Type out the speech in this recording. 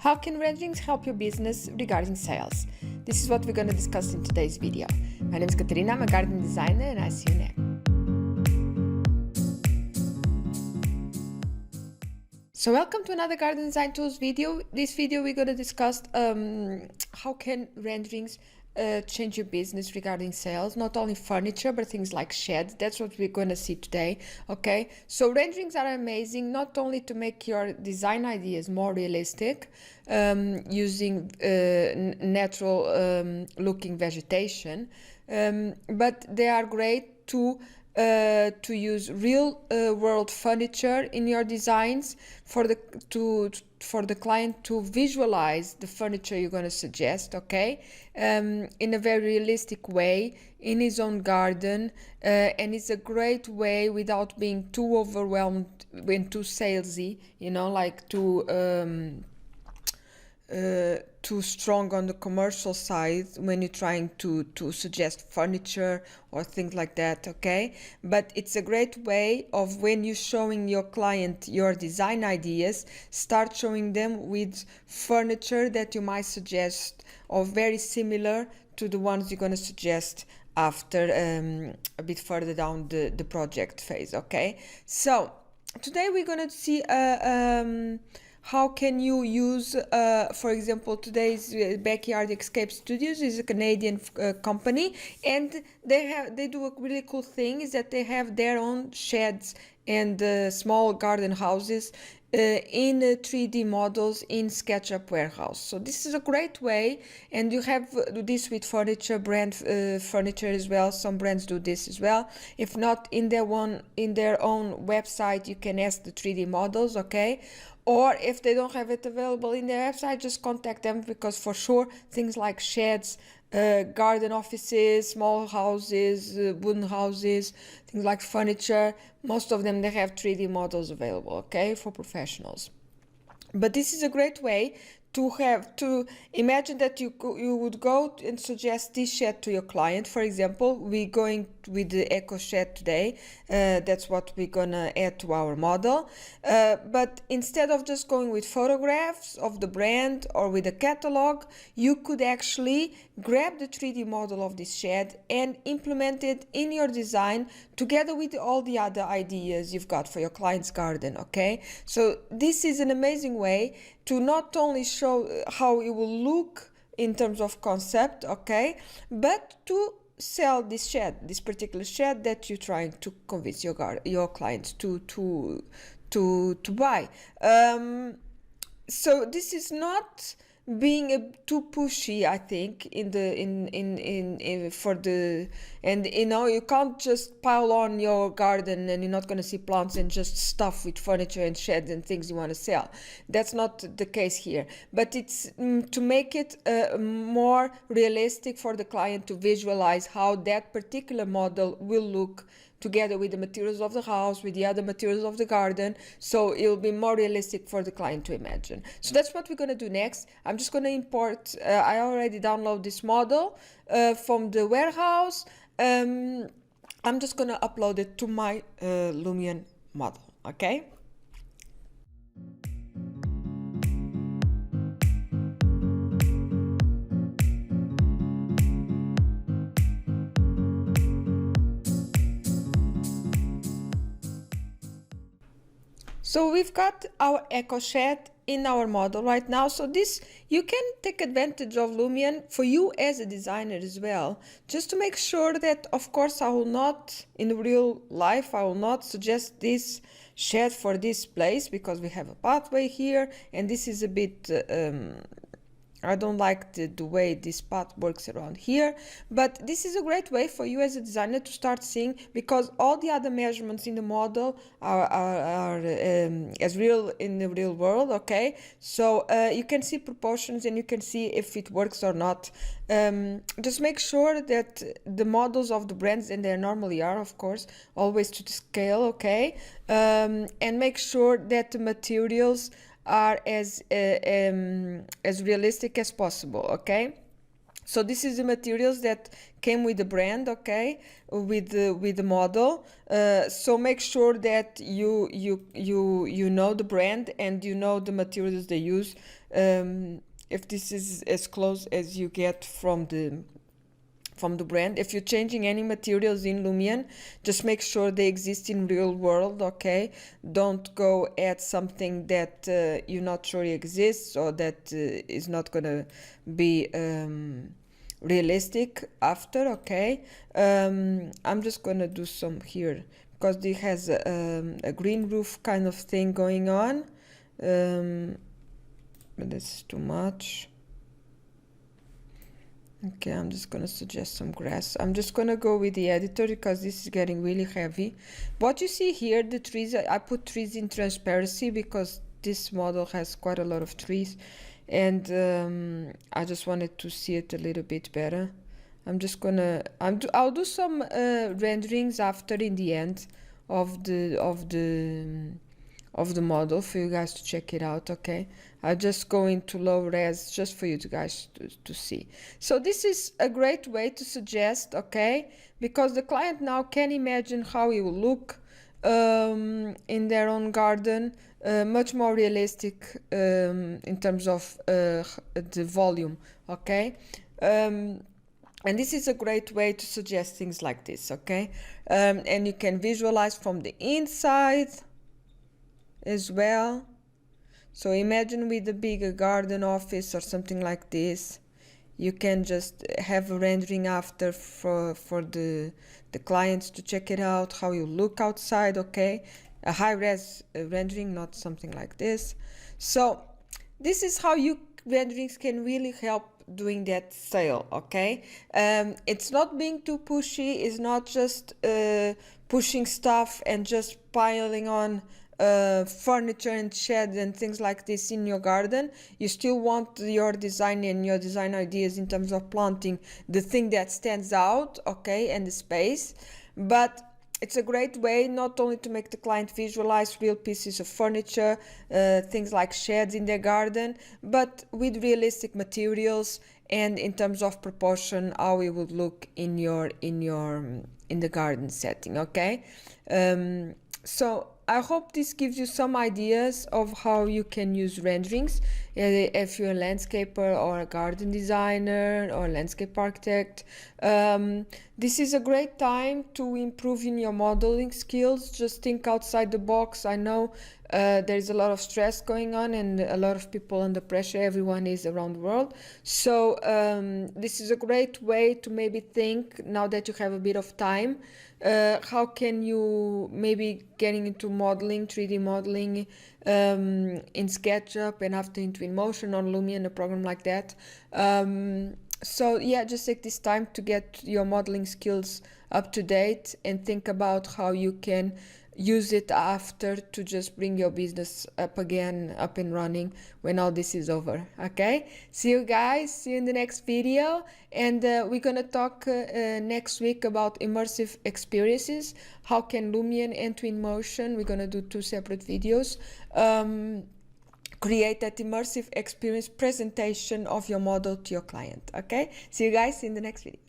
How can renderings help your business regarding sales? This is what we're going to discuss in today's video. My name is Katarina, I'm a garden designer, and I see you next. So welcome to another Garden Design Tools video. This video we're going to discuss how can renderings change your business regarding sales, not only furniture but things like sheds. That's what we're going to see today. Okay, so renderings are amazing not only to make your design ideas more realistic using natural looking vegetation, but they are great to use real world furniture in your designs for the client to visualize the furniture you're going to suggest, okay, in a very realistic way in his own garden, and it's a great way without being too overwhelmed and too salesy, you know, like too strong on the commercial side when you're trying to suggest furniture or things like that, okay? But it's a great way of, when you're showing your client your design ideas, start showing them with furniture that you might suggest or very similar to the ones you're going to suggest after a bit further down the project phase, okay? So today we're going to see how can you use, for example, today's Backyard Escape Studios is a Canadian company, and they do a really cool thing is that they have their own sheds and small garden houses in 3D models in SketchUp Warehouse. So this is a great way, and you have this with furniture, brand furniture as well. Some brands do this as well. If not, in their own website, you can ask the 3D models, okay? Or if they don't have it available in their website, just contact them, because for sure things like sheds, garden offices, small houses, wooden houses, things like furniture, most of them, they have 3D models available, okay, for professionals. But this is a great way to imagine that you would go and suggest this shed to your client. For example, we're going with the eco shed today. That's what we're gonna add to our model. But instead of just going with photographs of the brand or with a catalog, you could actually grab the 3D model of this shed and implement it in your design together with all the other ideas you've got for your client's garden, okay? So this is an amazing way to not only show how it will look in terms of concept, okay, but to sell this shed, this particular shed that you're trying to convince your clients to buy. So this is not being too pushy, I think, and you know, you can't just pile on your garden and you're not going to see plants and just stuff with furniture and sheds and things you want to sell. That's not the case here, but it's to make it more realistic for the client to visualize how that particular model will look together with the materials of the house, with the other materials of the garden, so it'll be more realistic for the client to imagine. So that's what we're going to do next. I'm just going to import, I already downloaded this model from the warehouse. I'm just going to upload it to my Lumion model, okay? So we've got our eco shed in our model right now. So this, you can take advantage of Lumion for you as a designer as well, just to make sure that, of course, I will not, in real life, I will not suggest this shed for this place, because we have a pathway here, and this is a bit I don't like the way this path works around here, but this is a great way for you as a designer to start seeing, because all the other measurements in the model are as real in the real world, okay? So you can see proportions and you can see if it works or not. Just make sure that the models of the brands, and they normally are, of course, always to the scale, okay? And make sure that the materials are as realistic as possible, okay? So this is the materials that came with the brand, okay, with the model. So make sure that you know the brand and you know the materials they use. If this is as close as you get from the brand. If you're changing any materials in Lumion, just make sure they exist in real world, okay? Don't go add something that you're not sure exists or that is not gonna be realistic after, okay? I'm just gonna do some here because it has a green roof kind of thing going on, but that's too much. Okay, I'm just gonna suggest some grass. I'm just gonna go with the editor because this is getting really heavy. What you see here, the trees, I put trees in transparency because this model has quite a lot of trees, and I just wanted to see it a little bit better. I'm just gonna, I'll do some renderings after in the end of the model for you guys to check it out, okay? I'll just go into low res just for you guys to see. So this is a great way to suggest, okay? Because the client now can imagine how it will look in their own garden, much more realistic in terms of the volume, okay? And this is a great way to suggest things like this, okay? And you can visualize from the inside as well. So imagine with a bigger garden office or something like this, you can just have a rendering after for the clients to check it out, how you look outside, okay? A high-res rendering, not something like this. So this is how you renderings can really help doing that sale, okay? It's not being too pushy, it's not just pushing stuff and just piling on furniture and sheds and things like this in your garden. You still want your design and your design ideas in terms of planting the thing that stands out, okay, and the space. But it's a great way not only to make the client visualize real pieces of furniture, things like sheds in their garden, but with realistic materials and in terms of proportion, how it would look in the garden setting, okay? So I hope this gives you some ideas of how you can use renderings if you're a landscaper or a garden designer or a landscape architect. This is a great time to improve in your modeling skills. Just think outside the box. I know there's a lot of stress going on and a lot of people under pressure. Everyone is around the world. So this is a great way to maybe think, now that you have a bit of time, how can you maybe getting into modeling, 3D modeling in SketchUp and after in Twinmotion or Lumion, a program like that. So yeah, just take this time to get your modeling skills up to date and think about how you can use it after to just bring your business up again, up and running when all this is over. Okay, see you guys, see you in the next video, and we're gonna talk next week about immersive experiences. How can Lumion and Twinmotion, we're gonna do 2 separate videos, create that immersive experience presentation of your model to your client. Okay, see you guys in the next video.